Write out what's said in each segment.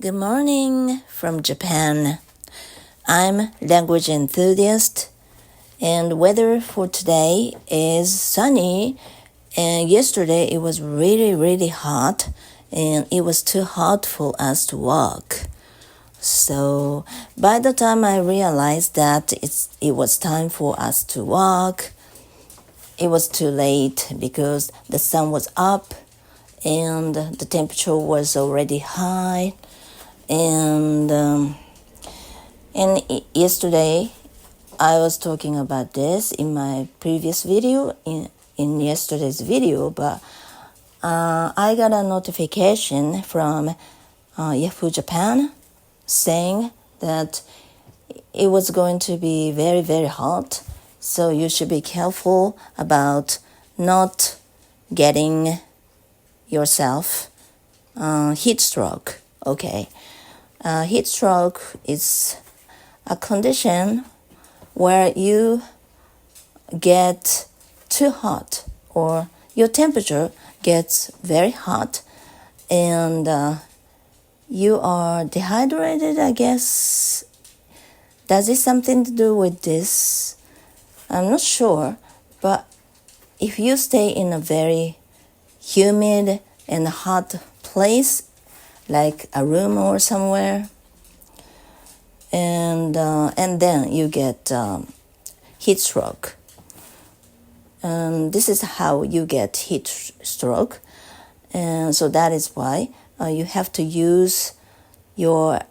Good morning from Japan. I'm Language-Enthusiast, and weather for today is sunny, and yesterday it was really hot, and it was too hot for us to walk. So by the time I realized that it was time for us to walk, it was too late because the sun was up and the temperature was already high. And yesterday I was talking about this in my previous video, in yesterday's video, but I got a notification from Yahoo Japan saying that it was going to be very hot, so you should be careful about not getting yourself heat stroke. Okay. Heat stroke is a condition where you get too hot or your temperature gets very hot and you are dehydrated, I guess. Does it something to do with this? I'm not sure, but if you stay in a very humid and hot place, like a room or somewhere, and then you get heat stroke. This is how you get heat stroke, and so that is why you have to use your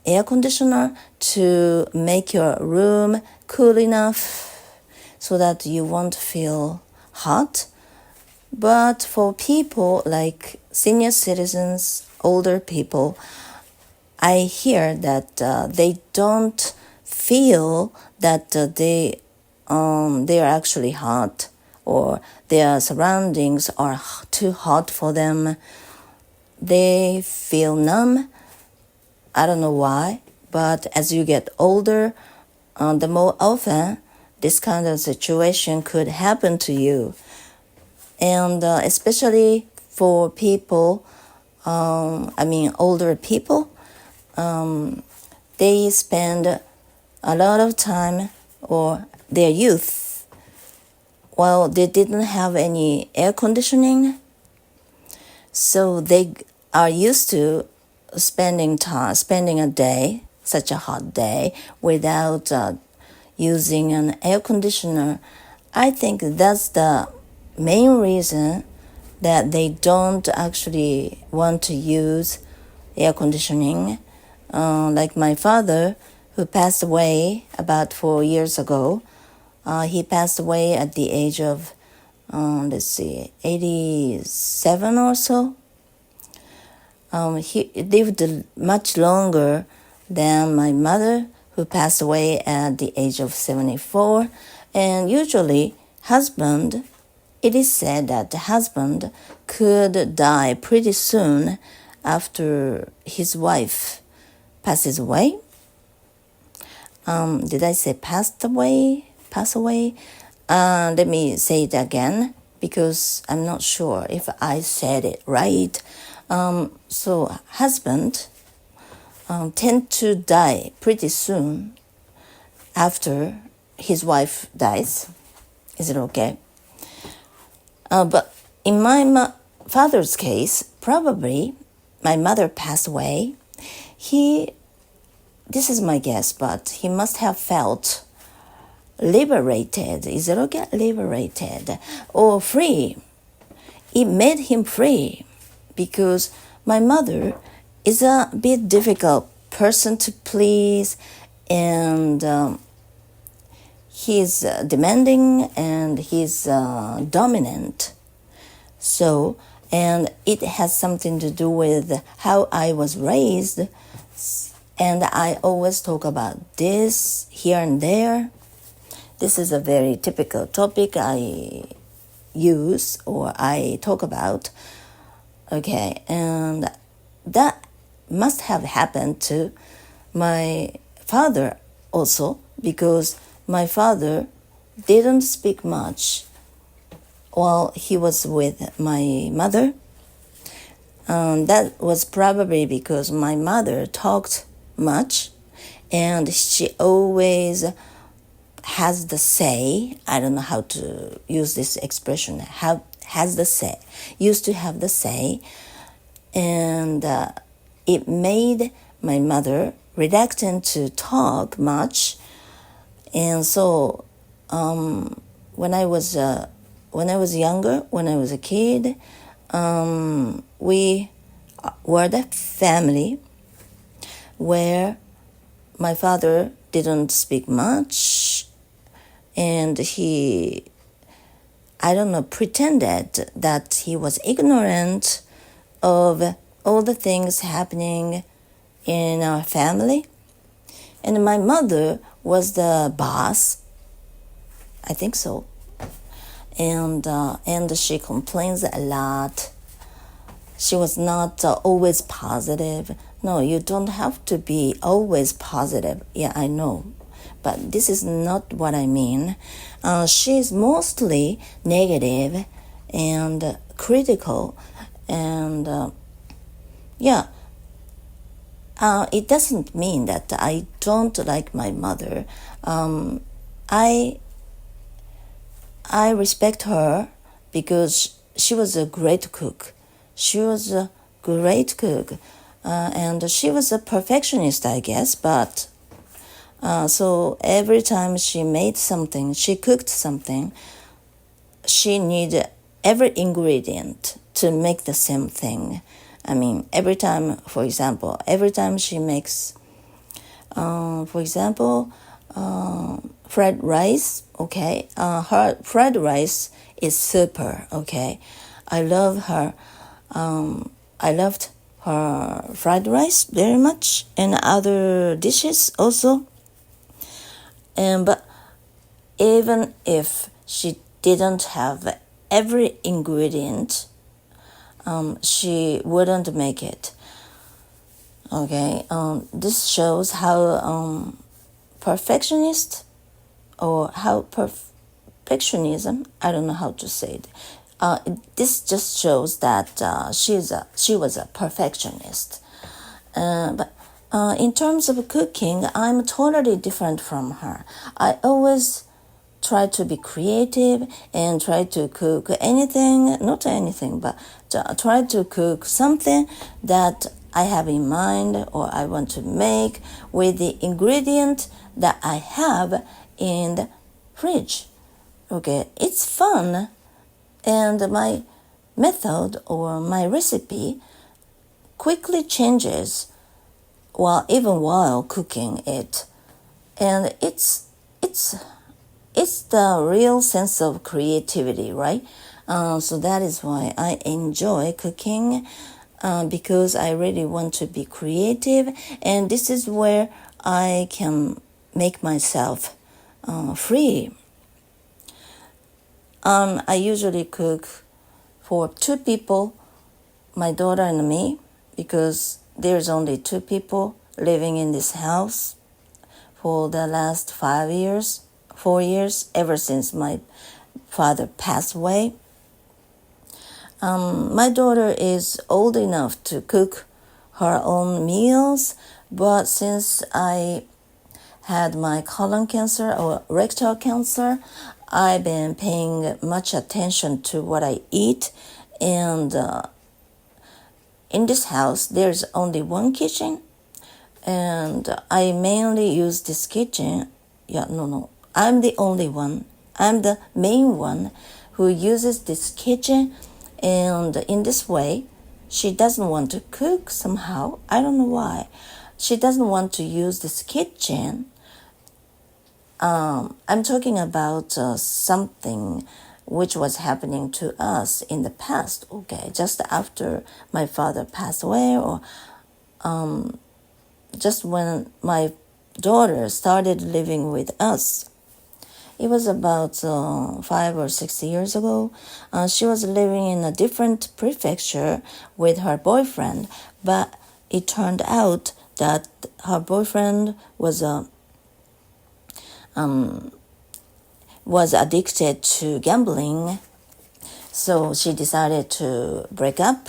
air conditioner to make your room cool enough so that you won't feel hot. But for people like senior citizens, older people, I hear that they don't feel that they are actually hot or their surroundings are too hot for them. They feel numb. I don't know why, but as you get older, the more often this kind of situation could happen to you. And especially for people, older people, they spend a lot of time or their youth, well, they didn't have any air conditioning, so they are used to spending a day, such a hot day, without using an air conditioner. I think that's the main reason that they don't actually want to use air conditioning. Like my father, who passed away about 4 years ago, he passed away at the age of 87 or so. He lived much longer than my mother, who passed away at the age of 74. And usually it is said that the husband could die pretty soon after his wife passes away. Did I say passed away? Pass away? Let me say it again because I'm not sure if I said it right. So husband tend to die pretty soon after his wife dies. Is it okay? But in my father's case, probably my mother passed away. This is my guess, but he must have felt liberated. Is it okay? Liberated or free. It made him free because my mother is a bit difficult person to please, and he's demanding and he's dominant. So, and it has something to do with how I was raised, and I always talk about this here and there. This is a very typical topic I use or I talk about. Okay, and that must have happened to my father also, because my father didn't speak much while he was with my mother. That was probably because my mother talked much, and she always has the say. I don't know how to use this expression. Has the say. Used to have the say, and it made my mother reluctant to talk much. And so, when I was younger, when I was a kid, we were the family where my father didn't speak much, and he, I don't know, pretended that he was ignorant of all the things happening in our family. And my mother was the boss, I think so. And she complains a lot. She was not always positive. No, you don't have to be always positive. Yeah, I know. But this is not what I mean. She's mostly negative and critical. And it doesn't mean that I don't like my mother. I respect her because she was a great cook. She was a great cook, and she was a perfectionist, I guess. But so every time she made something, she cooked something, she needed every ingredient to make the same thing. I mean, every time, for example, she makes, for example, fried rice, okay? Her fried rice is super, okay? I love her. I loved her fried rice very much, and other dishes also. But even if she didn't have every ingredient, she wouldn't make it. Okay, this shows how perfectionist, or how perfectionism, I don't know how to say it. This just shows that she was a perfectionist. But in terms of cooking, I'm totally different from her. I always try to be creative and try to cook anything, not anything, but try to cook something that I have in mind or I want to make with the ingredient that I have in the fridge. Okay, it's fun, and my method or my recipe quickly changes while cooking it, and it's the real sense of creativity, right? So that is why I enjoy cooking, because I really want to be creative, and this is where I can make myself free. I usually cook for 2 people, my daughter and me, because there's only 2 people living in this house for the last 4 years, ever since my father passed away. My daughter is old enough to cook her own meals, but since I had my colon cancer or rectal cancer, I've been paying much attention to what I eat, and in this house there's only one kitchen, and I mainly use this kitchen. I'm the only one. I'm the main one who uses this kitchen, and in this way, she doesn't want to cook somehow. I don't know why. She doesn't want to use this kitchen. I'm talking about something which was happening to us in the past, okay, just after my father passed away, or just when my daughter started living with us. It was about 5 or 6 years ago. She was living in a different prefecture with her boyfriend, but it turned out that her boyfriend was addicted to gambling, so she decided to break up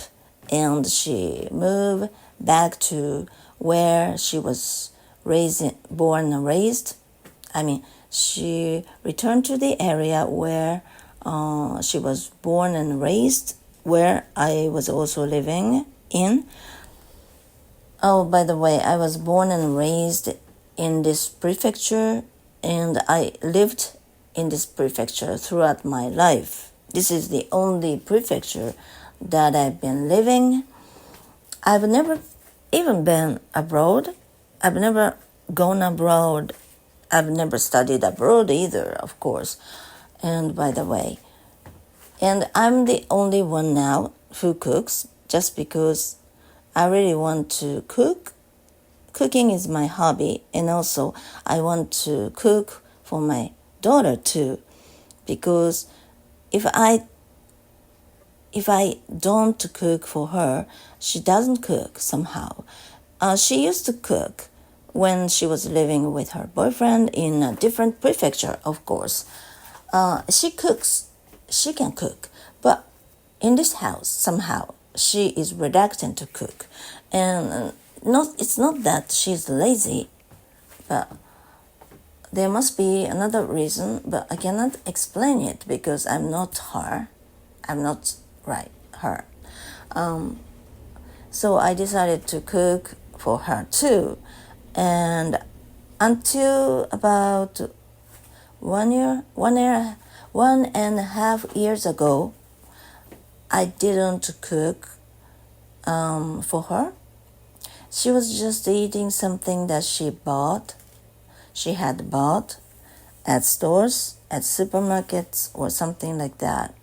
and she moved back to where she was born and raised. She returned to the area where she was born and raised, where I was also living in. Oh, by the way, I was born and raised in this prefecture, and I lived in this prefecture throughout my life. This is the only prefecture that I've been living. I've never even been abroad. I've never gone abroad. I've never studied abroad either, of course. And by the way, and I'm the only one now who cooks, just because I really want to cook. Cooking is my hobby, and also I want to cook for my daughter too, because if I don't cook for her, she doesn't cook somehow. She used to cook when she was living with her boyfriend in a different prefecture, of course. She cooks. She can cook. But in this house, somehow, she is reluctant to cook. And it's not that she's lazy, but there must be another reason, but I cannot explain it because I'm not her. I'm not her. So I decided to cook for her too. And until about 1.5 years ago, I didn't cook for her. She was just eating something that she had bought at stores, at supermarkets, or something like that.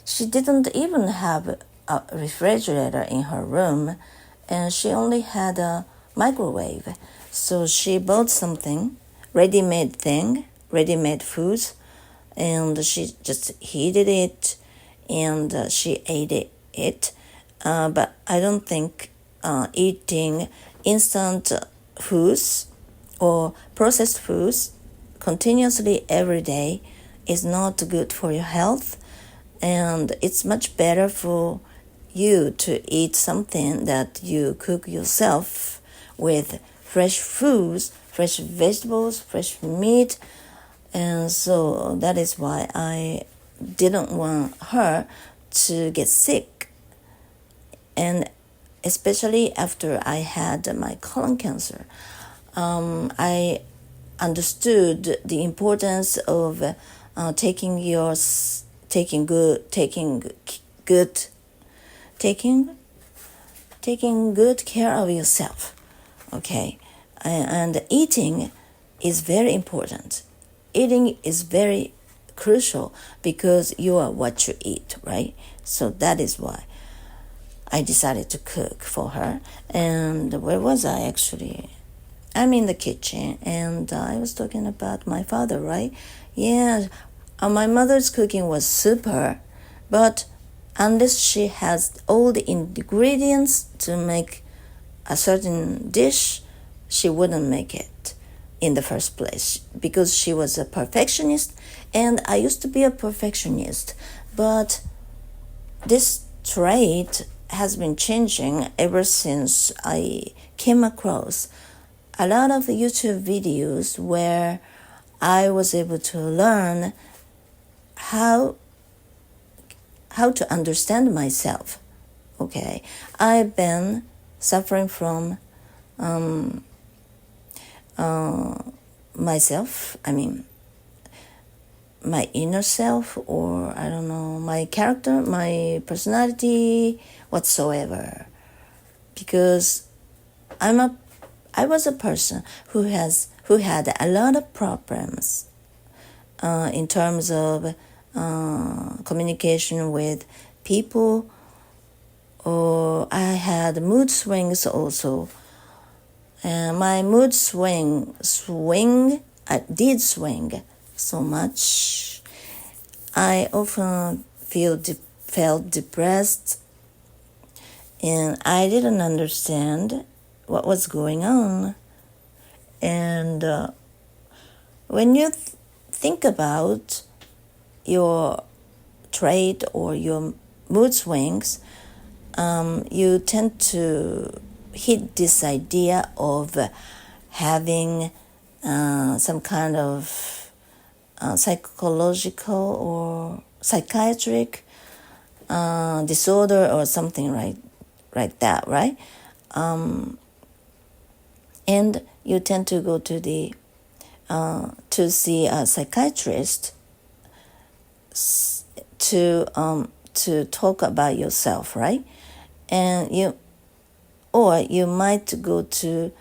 She didn't even have a refrigerator in her room, and she only had a microwave. So she bought something, ready-made food, and she just heated it, and she ate it. But I don't think eating instant foods or processed foods continuously every day is not good for your health, and it's much better for you to eat something that you cook yourself with fresh foods, fresh vegetables, fresh meat. And so that is why I didn't want her to get sick. And especially after I had my colon cancer, I understood the importance of taking good care of yourself. Okay, and eating is very important. Eating is very crucial because you are what you eat, right? So that is why I decided to cook for her. And where was I actually? I'm in the kitchen, and I was talking about my father, right? Yeah, my mother's cooking was super, but unless she has all the ingredients to make a certain dish, she wouldn't make it in the first place, because she was a perfectionist, and I used to be a perfectionist. But this trait has been changing ever since I came across a lot of YouTube videos where I was able to learn how to understand myself. Okay, I've been suffering from myself, my inner self, or I don't know, my character, my personality, whatsoever. Because I was a person who had a lot of problems in terms of communication with people, or I had mood swings also. And my mood I did swing so much. I often felt depressed, and I didn't understand what was going on. And when you think about your trait or your mood swings, you tend to hit this idea of having some kind of psychological or psychiatric disorder or something like that, right? And you tend to go to the to see a psychiatrist to talk about yourself, right? And you might go to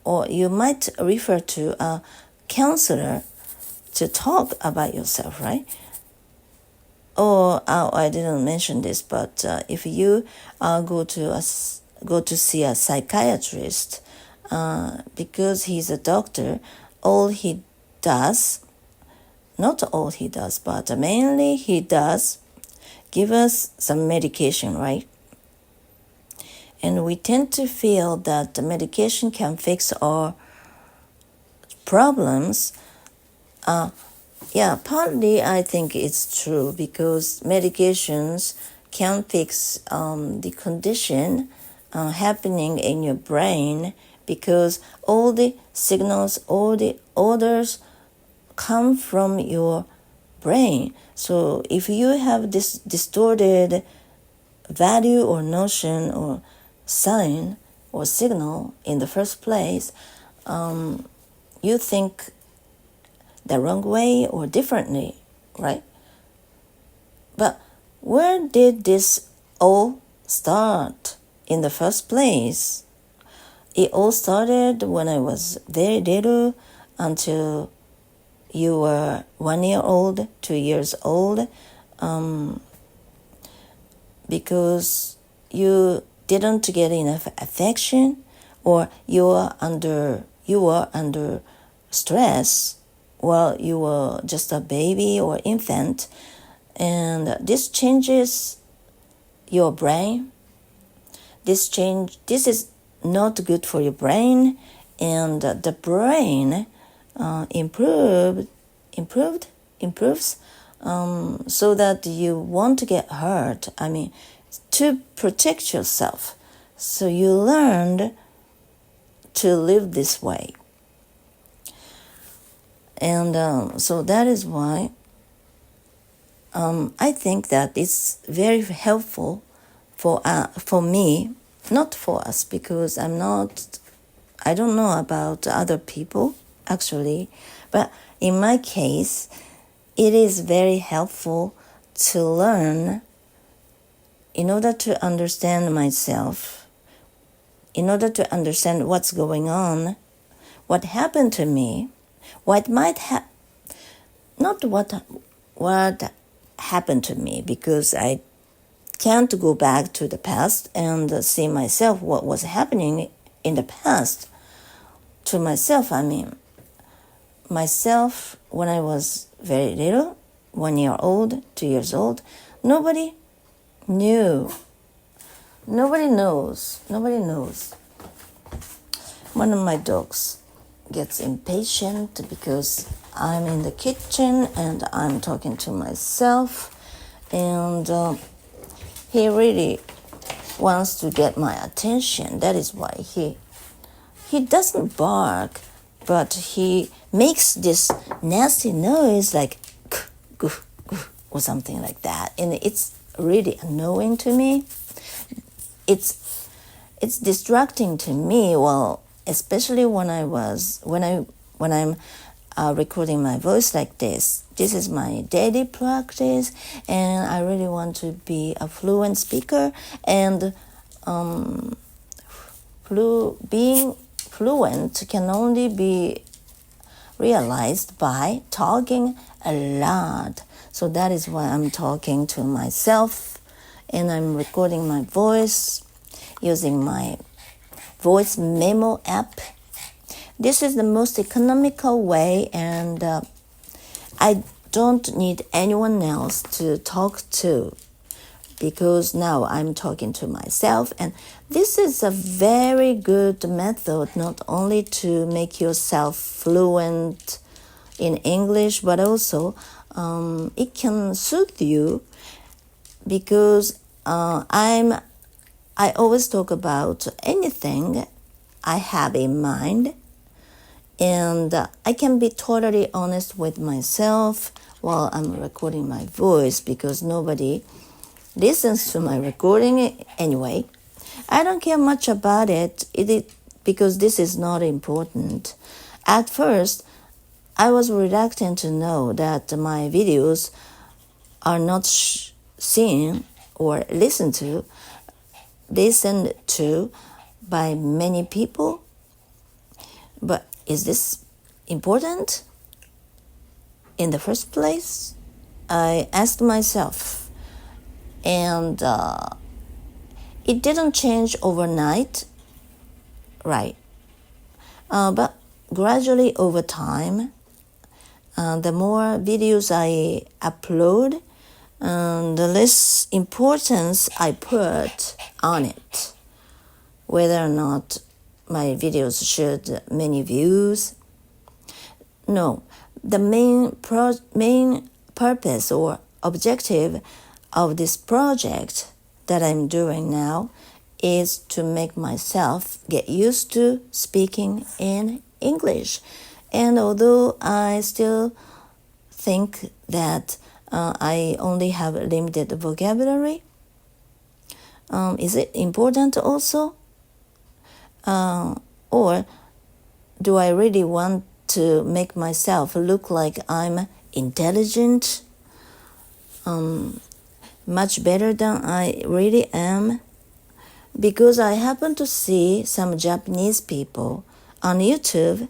or you might refer to a counselor to talk about yourself, right? Or I didn't mention this, but if you go to see a psychiatrist, because he's a doctor, not all he does, but mainly he does give us some medication, right? And we tend to feel that the medication can fix our problems. Partly I think it's true, because medications can fix the condition happening in your brain, because all the signals, all the orders come from your brain. So if you have this distorted value or notion or sign or signal in the first place, you think the wrong way or differently, right? But where did this all start in the first place? It all started when I was very little, until you were 1 year old, 2 years old, because you didn't get enough affection, or you were under stress while you were just a baby or infant, and this changes your brain. This is not good for your brain, and the brain improves so that you won't get hurt. I mean, to protect yourself. So you learned to live this way. And so that is why I think that it's very helpful for me, not for us, because I don't know about other people actually, but in my case, it is very helpful to learn in order to understand myself, in order to understand what's going on, what happened to me, what happened to me, because I can't go back to the past and see myself what was happening in the past to myself. I mean, myself when I was very little, 1 year old, 2 years old, nobody knew. Nobody knows. One of my dogs gets impatient because I'm in the kitchen and I'm talking to myself, and he really wants to get my attention. That is why he doesn't bark, but he makes this nasty noise like goof, goof, or something like that, and it's really annoying to me. It's distracting to me. Well, especially when I'm recording my voice like this. This is my daily practice, and I really want to be a fluent speaker, and being fluent can only be realized by talking a lot. So that is why I'm talking to myself, and I'm recording my voice using my voice memo app. This is the most economical way, and I don't need anyone else to talk to, because now I'm talking to myself, and this is a very good method not only to make yourself fluent in English, but also it can suit you because I always talk about anything I have in mind, and I can be totally honest with myself while I'm recording my voice, because nobody listens to my recording anyway. I don't care much about it, because this is not important. At first, I was reluctant to know that my videos are not seen or listened to by many people. But is this important in the first place? I asked myself, and it didn't change overnight, right? But gradually over time, the more videos I upload, the less importance I put on it, whether or not my videos should many views. No, the main purpose or objective of this project that I'm doing now is to make myself get used to speaking in English. And although I still think that I only have limited vocabulary, is it important also? Or do I really want to make myself look like I'm intelligent, much better than I really am? Because I happen to see some Japanese people on YouTube.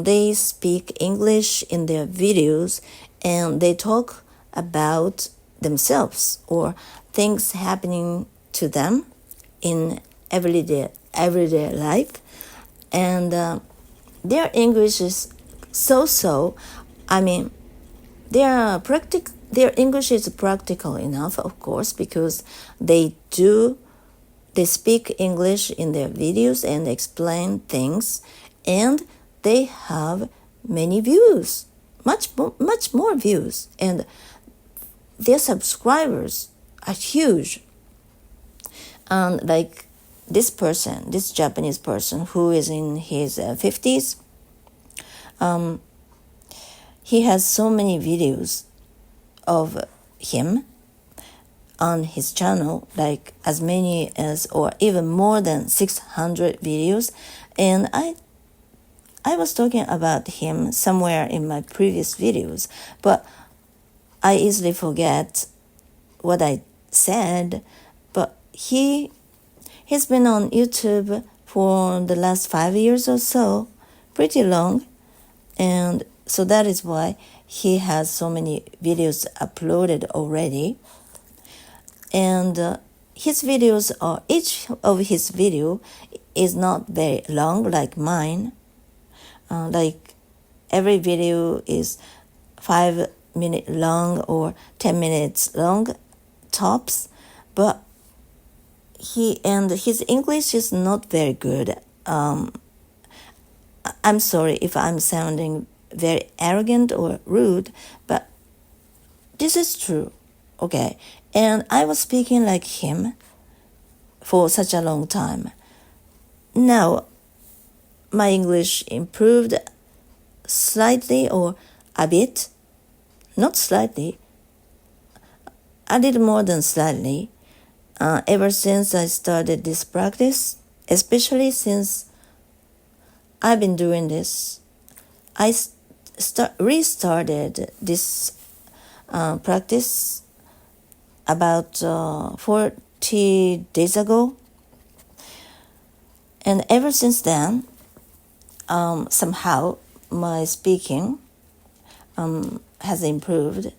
They speak English in their videos, and they talk about themselves or things happening to them in everyday life, and their English is so. I mean, their English is practical enough, of course, because they speak English in their videos and explain things, and they have many views, much more views, and their subscribers are huge. And like this Japanese person who is in his 50s, he has so many videos of him on his channel, like as many as or even more than 600 videos. And I was talking about him somewhere in my previous videos, but I easily forget what I said. But he's been on YouTube for the last 5 years or so, pretty long, and so that is why he has so many videos uploaded already. And each of his video is not very long like mine. Like every video is 5 minutes long or 10 minutes long tops, but his English is not very good. I'm sorry if I'm sounding very arrogant or rude, but this is true, okay? And I was speaking like him for such a long time. Now, my English improved slightly or a bit, not slightly, a little more than slightly, ever since I started this practice, especially since I've been doing this. I restarted this practice about 40 days ago. And ever since then, somehow my speaking has improved.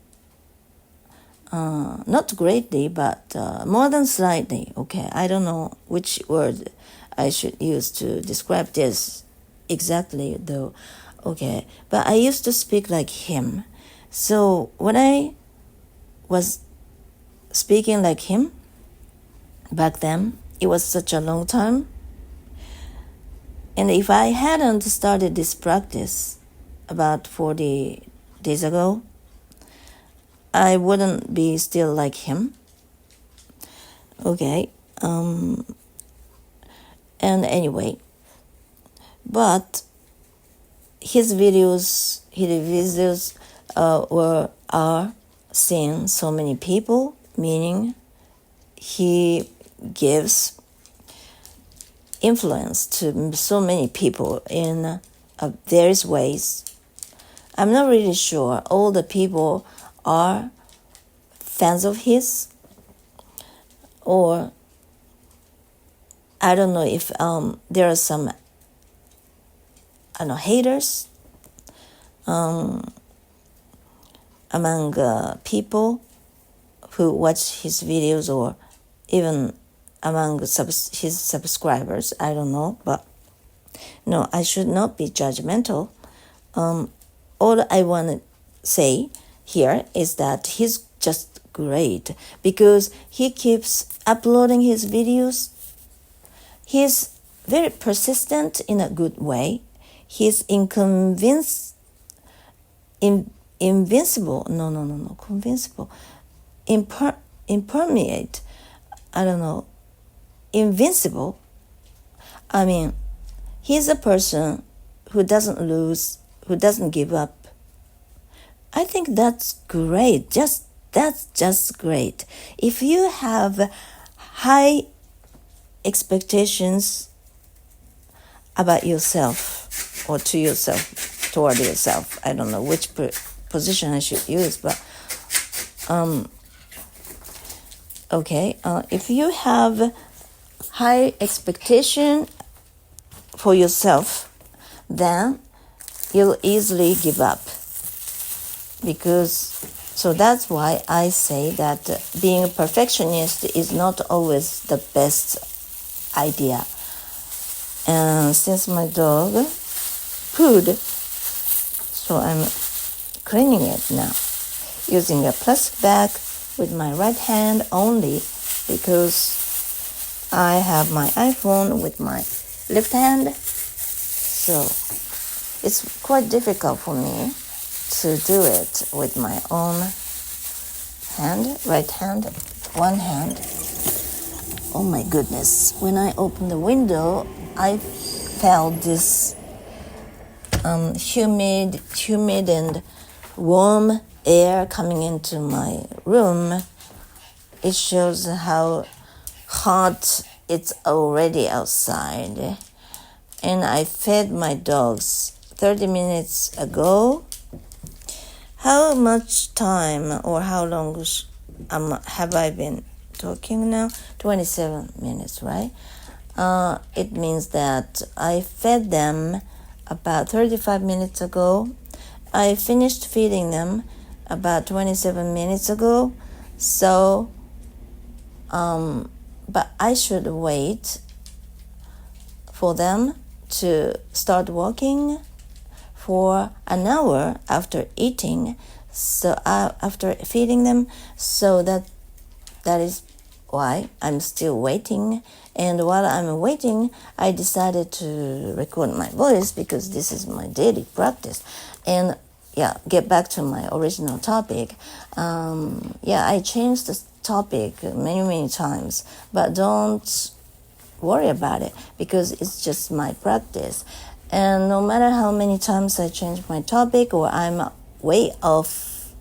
Not greatly, but more than slightly. Okay, I don't know which word I should use to describe this exactly, though. Okay, but I used to speak like him. So when I was speaking like him back then, it was such a long time. And if I hadn't started this practice about 40 days ago, I wouldn't be still like him. Okay. And anyway, but his videos are seen so many people, meaning he gives influence to so many people in various ways. I'm not really sure all the people are fans of his, or I don't know if there are some haters among people who watch his videos, or even among his subscribers. I don't know, but no, I should not be judgmental. All I want to say here is that he's just great because he keeps uploading his videos. He's very persistent in a good way. He's invincible. Convincible. Impermeate. I don't know. Invincible. I mean, he's a person who doesn't lose, who doesn't give up. I think that's great. That's just great. If you have high expectations about yourself or to yourself, toward yourself, I don't know which position I should use, but okay, if you have high expectation for yourself, then you'll easily give up. So that's why I say that being a perfectionist is not always the best idea. And since my dog pooed, so I'm cleaning it now using a plastic bag with my right hand only, because I have my iPhone with my left hand, so it's quite difficult for me to do it with my own hand, right hand, one hand. Oh my goodness, when I opened the window, I felt this humid and warm air coming into my room. It shows how hot it's already outside. And I fed my dogs 30 minutes ago. How much time or how long have I been talking now? 27 minutes, right? It means that I fed them about 35 minutes ago. I finished feeding them about 27 minutes ago. So, but I should wait for them to start walking for an hour after eating, so after feeding them, so that is why I'm still waiting. And while I'm waiting, I decided to record my voice because this is my daily practice. And get back to my original topic. I changed the topic many times, but don't worry about it because it's just my practice. And no matter how many times I change my topic or I'm way off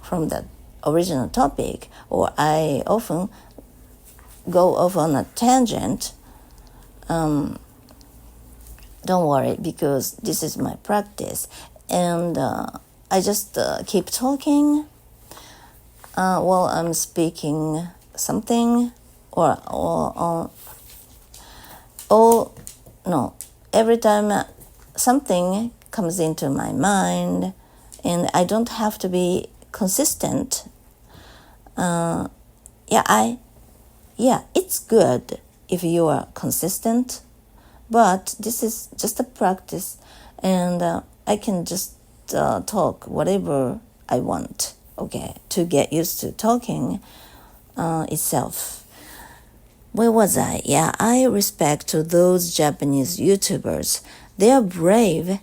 from the original topic, or I often go off on a tangent, don't worry because this is my practice. And I just keep talking while I'm speaking something, every time something comes into my mind, and I don't have to be consistent. It's good if you are consistent, but this is just a practice, and I can just talk whatever I want, okay, to get used to talking itself. Where was I? I respect to those Japanese YouTubers. They are brave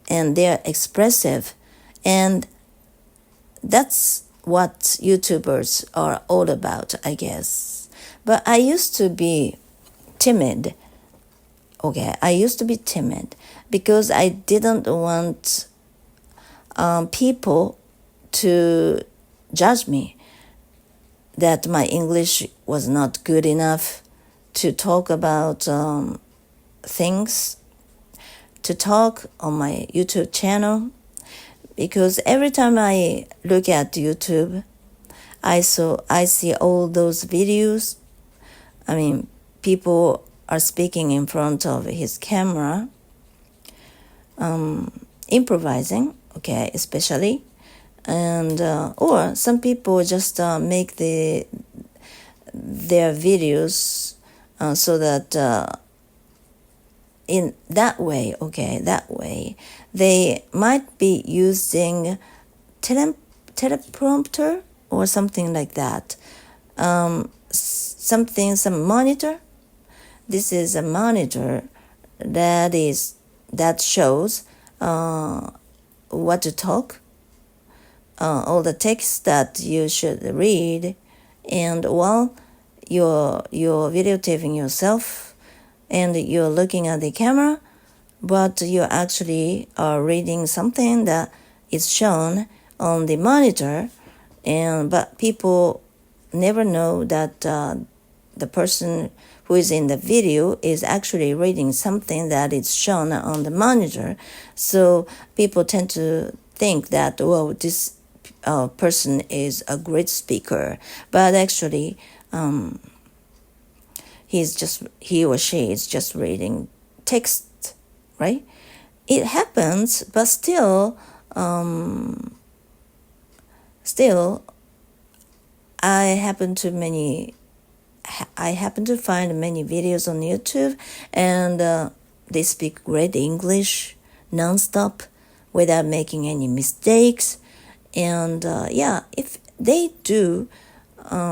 and they are expressive, and that's what YouTubers are all about, I guess. But I used to be timid. Okay, I used to be timid because I didn't want people to judge me that my English was not good enough to talk about things, to talk on my YouTube channel. Because every time I look at YouTube, I see all those videos. I mean, people are speaking in front of his camera, improvising, okay, especially, and or some people just make their videos so that in that way, they might be using teleprompter or something like that. Some monitor. This is a monitor that shows what to talk, all the text that you should read, and while you're videotaping yourself and you're looking at the camera, but you actually are reading something that is shown on the monitor, but people never know that the person who is in the video is actually reading something that is shown on the monitor. So people tend to think that, well, this person is a great speaker, but actually he or she is just reading text, right? It happens, but still I happen to find many videos on YouTube, and they speak great English nonstop without making any mistakes. And if they do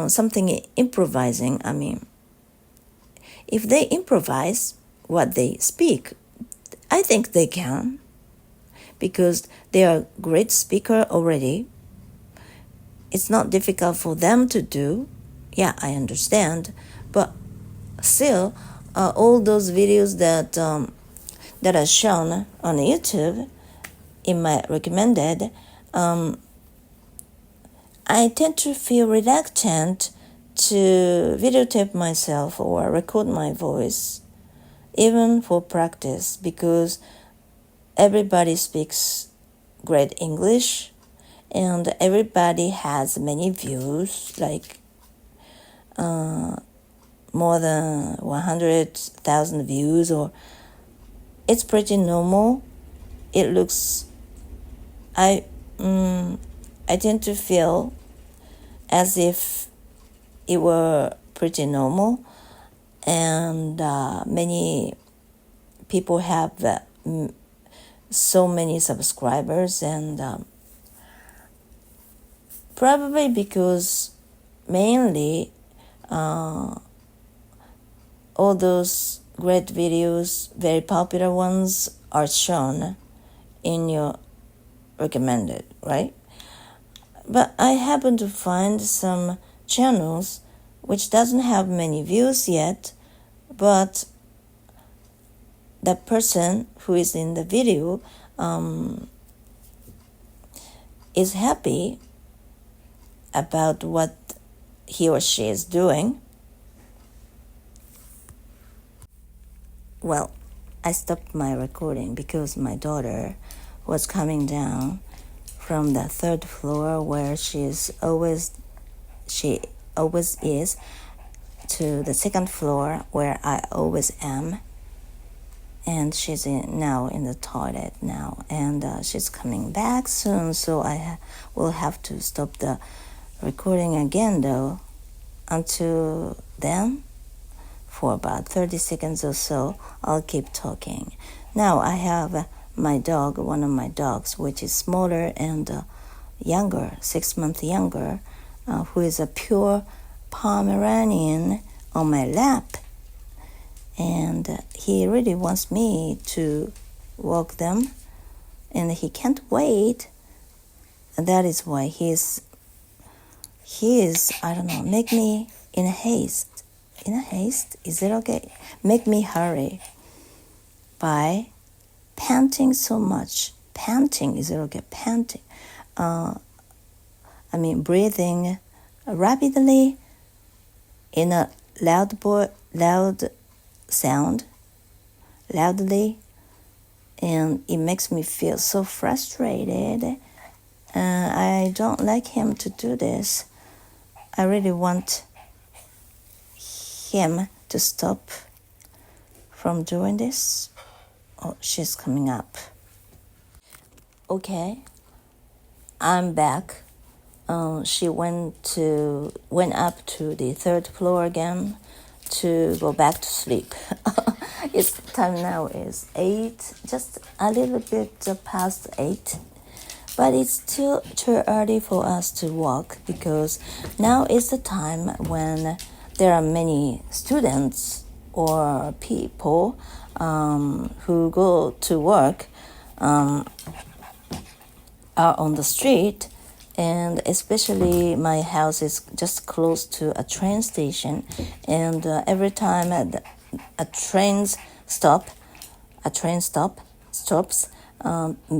something improvising, I mean, if they improvise what they speak, I think they can, because they are a great speaker already. It's not difficult for them to do. Yeah, I understand. But still, all those videos that are shown on YouTube in my recommended, I tend to feel reluctant to videotape myself or record my voice, even for practice, because everybody speaks great English and everybody has many views, like more than 100,000 views, or it's pretty normal. It looks, I tend to feel as if it were pretty normal, and many people have so many subscribers, and probably because mainly all those great videos, very popular ones, are shown in your recommended, right? But I happen to find some channels which doesn't have many views yet, but the person who is in the video is happy about what he or she is doing. Well, I stopped my recording because my daughter was coming down from the third floor where she always is, to the second floor where I always am, and she's now in the toilet now, and she's coming back soon, so I will have to stop the recording again though. Until then, for about 30 seconds or so, I'll keep talking. Now I have my dog, one of my dogs, which is smaller and younger, 6 months younger, who is a pure Pomeranian, on my lap. And he really wants me to walk them, and he can't wait. And that is why he is, I don't know, make me in haste. in a haste. Is it okay? Make me hurry by panting so much. Panting, is it okay? Panting. Breathing rapidly in a loud sound, loudly, and it makes me feel so frustrated. I don't like him to do this. I really want him to stop from doing this. Oh, she's coming up. Okay, I'm back. She went up to the third floor again to go back to sleep. It's time now is 8, just a little bit past 8. But it's still too early for us to walk because now is the time when there are many students or people who go to work are on the street, and especially my house is just close to a train station, and every time a train stops,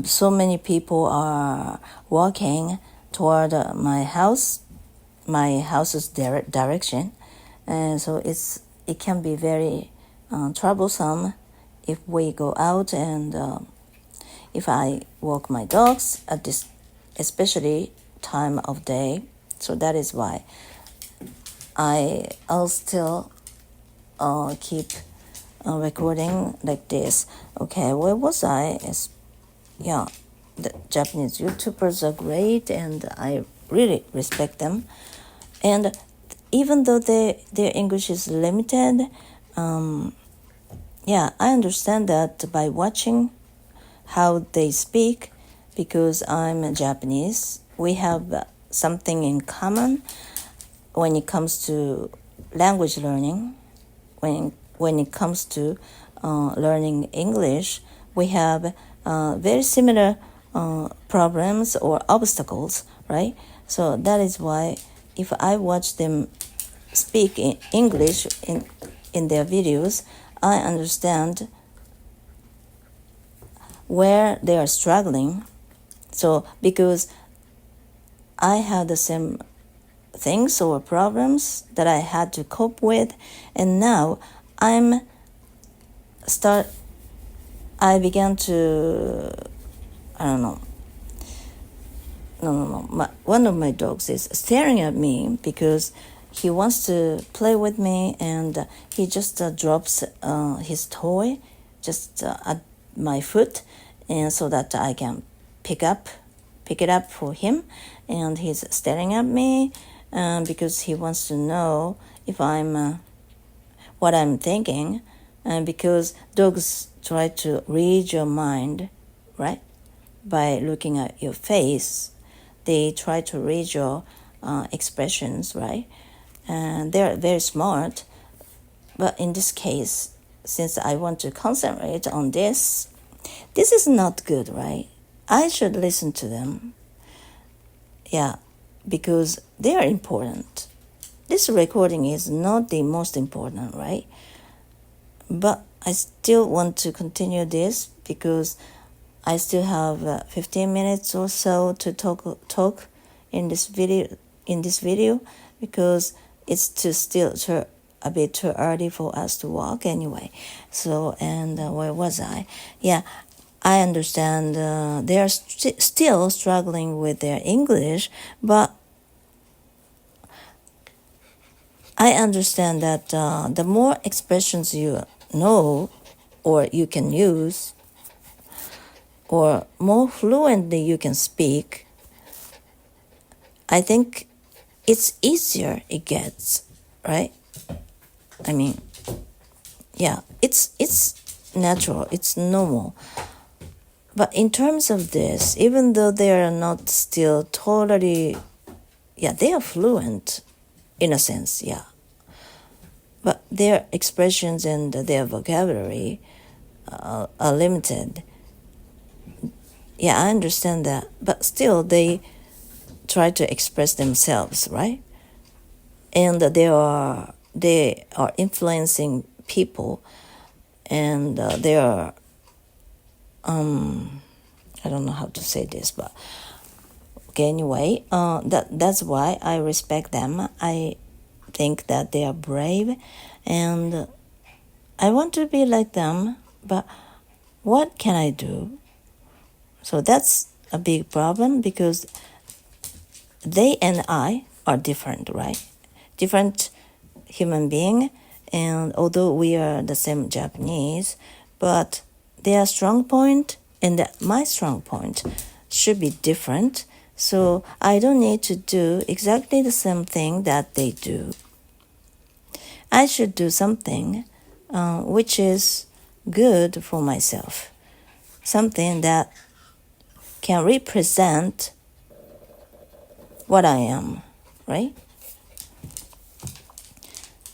so many people are walking toward my house's direction, and so it can be very troublesome if we go out and if I walk my dogs at this especially time of day. So that is why I'll still keep recording like this. Okay, where was I? The Japanese YouTubers are great and I really respect them. And even though their English is limited, I understand that by watching how they speak, because I'm Japanese, we have something in common when it comes to language learning. When it comes to learning English, we have very similar problems or obstacles, right? So that is why if I watch them speak in English in their videos, I understand where they are struggling. So because I had the same things or problems that I had to cope with, and now I began to, I don't know. No. One of my dogs is staring at me because he wants to play with me, and he just drops his toy just at my foot, and so that I can pick it up for him, and he's staring at me because he wants to know if I'm what I'm thinking, and because dogs try to read your mind, right? By looking at your face, they try to read your expressions, right? And they're very smart. But in this case, since I want to concentrate on this is not good, right? I should listen to them. Yeah, because they are important. This recording is not the most important, right? But I still want to continue this because I still have 15 minutes or so to talk in this video because it's still a bit too early for us to walk anyway. So, and where was I? Yeah, I understand they are still struggling with their English, but I understand that the more expressions you know or you can use, or more fluently you can speak, I think it's easier it gets, right? I mean, yeah, it's natural, it's normal. But in terms of this, even though they are not still totally, they are fluent in a sense, but their expressions and their vocabulary are limited. Yeah, I understand that, but still they try to express themselves, right? And they are they are influencing people, and they are I don't know how to say this, but okay, anyway, that's why I respect them. I think that they are brave, and I want to be like them, but what can I do? So that's a big problem, because they and I are different, right? Different human being, and although we are the same Japanese, but their strong point and my strong point should be different. So I don't need to do exactly the same thing that they do. I should do something which is good for myself, something that can represent what I am, right?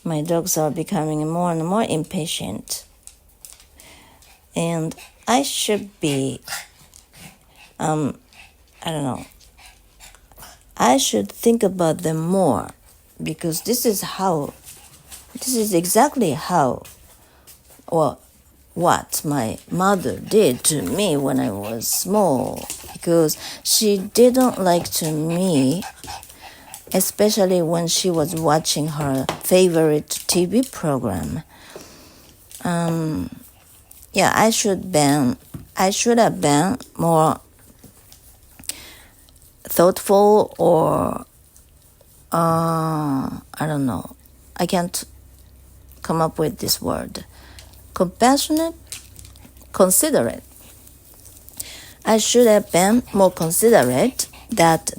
My dogs are becoming more and more impatient, and I should be, I don't know, I should think about them more, because this is exactly how, or what my mother did to me when I was small, because she didn't like to me, especially when she was watching her favorite TV program. Yeah, I should have been more thoughtful, or I don't know. I can't come up with this word. Compassionate, considerate. I should have been more considerate that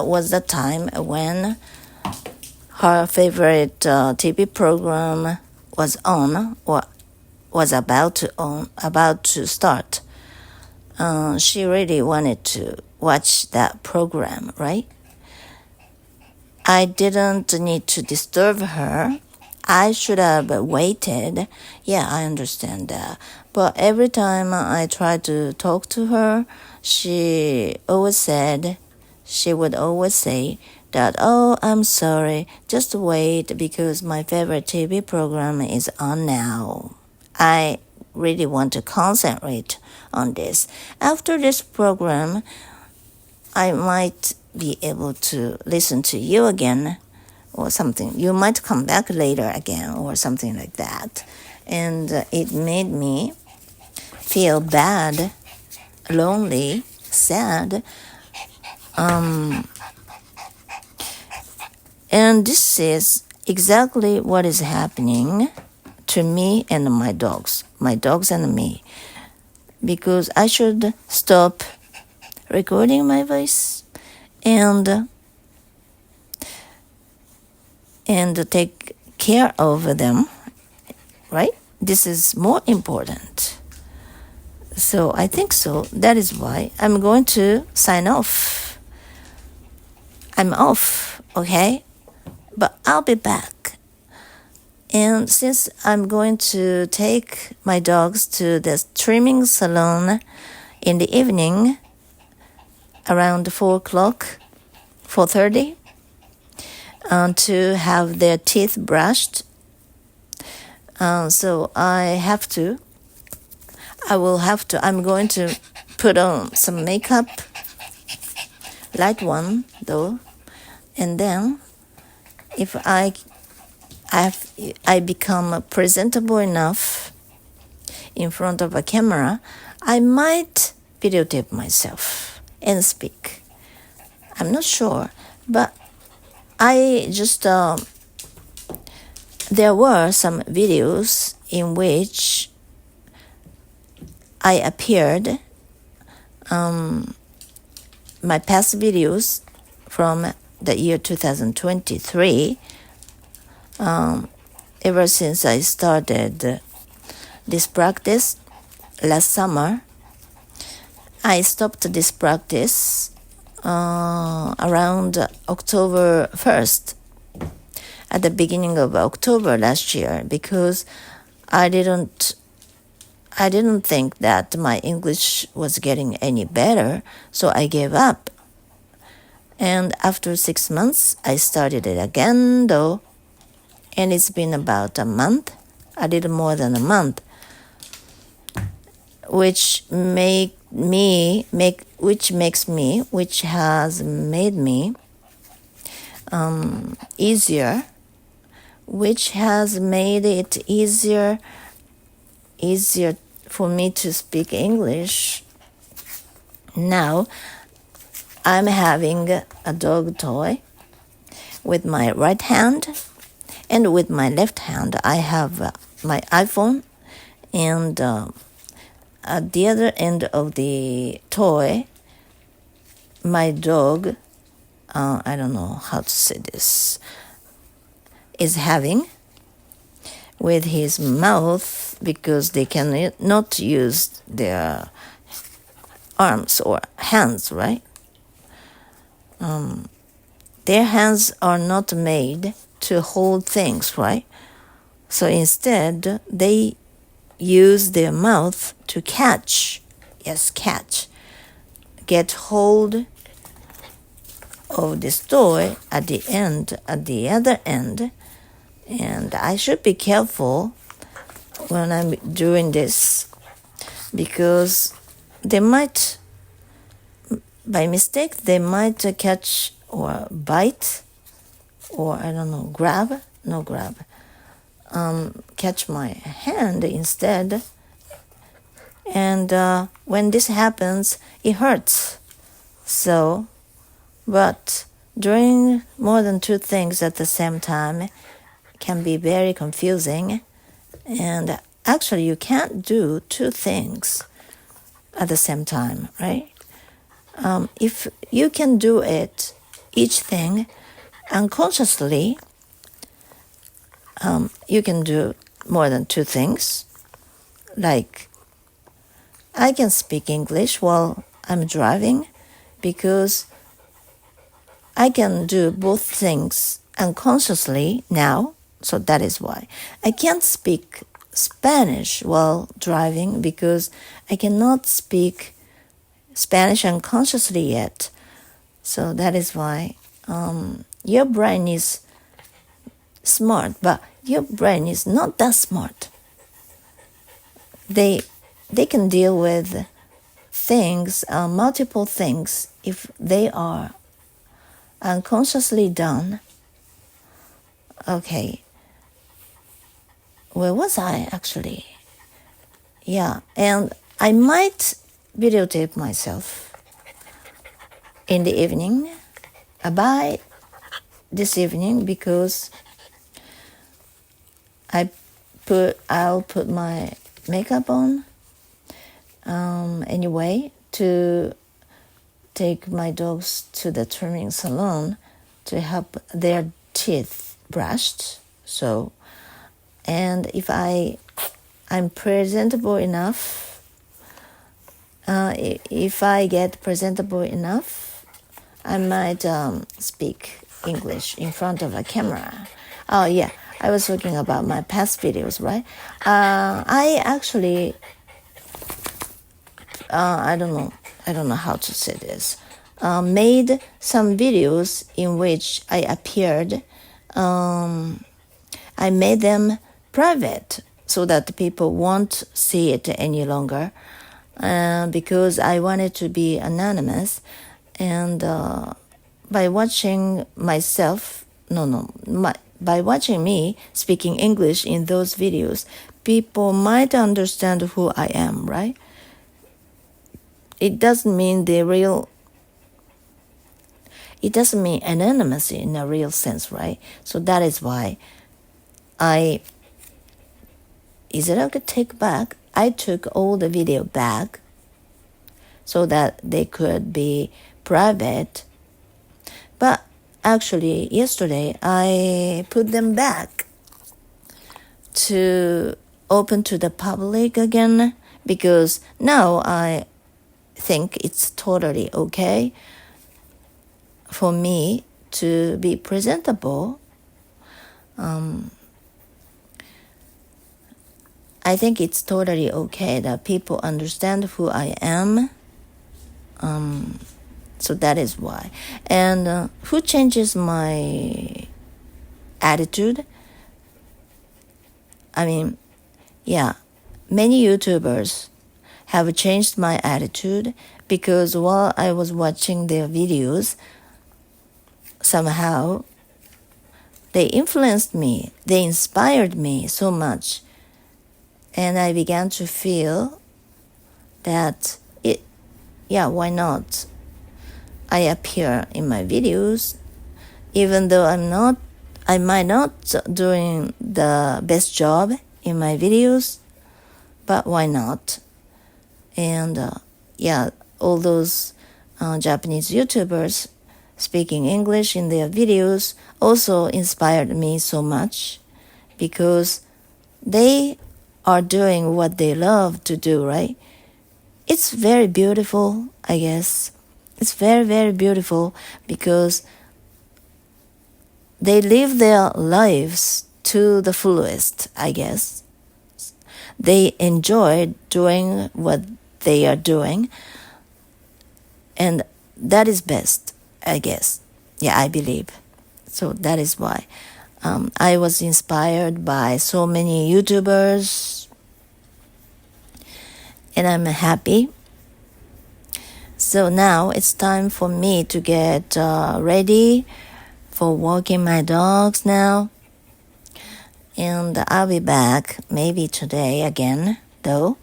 was the time when her favorite TV program was on, or was about to start. She really wanted to watch that program, right? I didn't need to disturb her. I should have waited. Yeah, I understand that. But every time I tried to talk to her, she would always say that, oh, I'm sorry, just wait, because my favorite TV program is on now. I really want to concentrate on this. After this program, I might be able to listen to you again, or something. You might come back later again, or something like that. And it made me feel bad, lonely, sad. And this is exactly what is happening to me and my dogs and me, because I should stop recording my voice and take care of them, right? This is more important. So I think so. That is why I'm going to sign off. I'm off, okay? But I'll be back. And since I'm going to take my dogs to the trimming salon in the evening around 4 o'clock, 4:30, to have their teeth brushed. So I'm going to put on some makeup, light one though, and then if I become presentable enough in front of a camera, I might videotape myself and speak. I'm not sure, but I just there were some videos in which I appeared, my past videos from the year 2023, ever since I started this practice last summer. I stopped this practice around October 1st, at the beginning of October last year, because I didn't think that my English was getting any better, so I gave up. And after 6 months, I started it again though, and it's been about a month, a little more than a month, which has made me easier, which has made it easier for me to speak English. Now I'm having a dog toy with my right hand, and with my left hand I have my iPhone, and at the other end of the toy, my dog, I don't know how to say this, is having with his mouth, because they cannot use their arms or hands, right? Their hands are not made to hold things, right? So instead, they use their mouth to catch, get hold of this toy at the other end. And I should be careful when I'm doing this, because they might, by mistake, they might catch or bite, or I don't know, catch my hand instead. And when this happens, it hurts. So, but doing more than two things at the same time can be very confusing. And actually, you can't do two things at the same time, right? If you can do it, each thing, unconsciously, you can do more than two things. Like, I can speak English while I'm driving, because I can do both things unconsciously now, so that is why. I can't speak Spanish while driving, because I cannot speak Spanish unconsciously yet. So that is why your brain is smart, but your brain is not that smart. They can deal with things, multiple things, if they are unconsciously done. Okay. Where was I actually? Yeah, and I might videotape myself in the evening, by this evening, because I'll put my makeup on anyway, to take my dogs to the trimming salon to have their teeth brushed. So, and if I'm presentable enough, if I get presentable enough, I might speak English in front of a camera. Oh yeah, I was talking about my past videos, right? I actually, I don't know how to say this, made some videos in which I appeared. I made them private so that people won't see it any longer, because I wanted to be anonymous. And by watching myself, by watching me speaking English in those videos, people might understand who I am, right? It doesn't mean it doesn't mean anonymity in a real sense, right? So that is why is it okay to take back? I took all the video back so that they could be private. But actually, yesterday, I put them back to open to the public again, because now I think it's totally okay for me to be presentable. I think it's totally okay that people understand who I am. So that is why. And who changes my attitude? many YouTubers have changed my attitude because while I was watching their videos, somehow they influenced me, they inspired me so much. And I began to feel that why not? I appear in my videos, even though I might not doing the best job in my videos, but why not? And all those Japanese YouTubers speaking English in their videos also inspired me so much because they are doing what they love to do, right? It's very beautiful, I guess. It's very, very beautiful because they live their lives to the fullest, I guess. They enjoy doing what they are doing, and that is best, I guess. I believe. So that is why I was inspired by so many YouTubers, and I'm happy. So now it's time for me to get ready for walking my dogs now. And I'll be back maybe today again, though.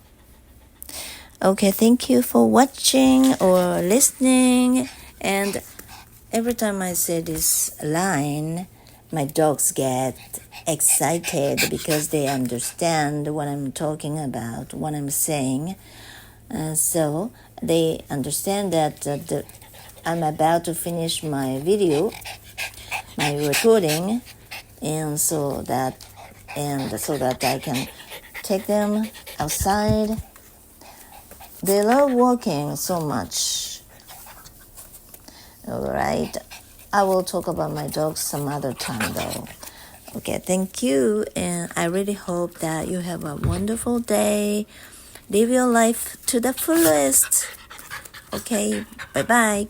Okay, thank you for watching or listening. And every time I say this line, my dogs get excited because they understand what I'm talking about, what I'm saying. So they understand that I'm about to finish my video, my recording, and so that I can take them outside. They love walking so much. All right, I will talk about my dogs some other time though. Okay, thank you, and I really hope that you have a wonderful day. Live your life to the fullest. Okay, bye-bye.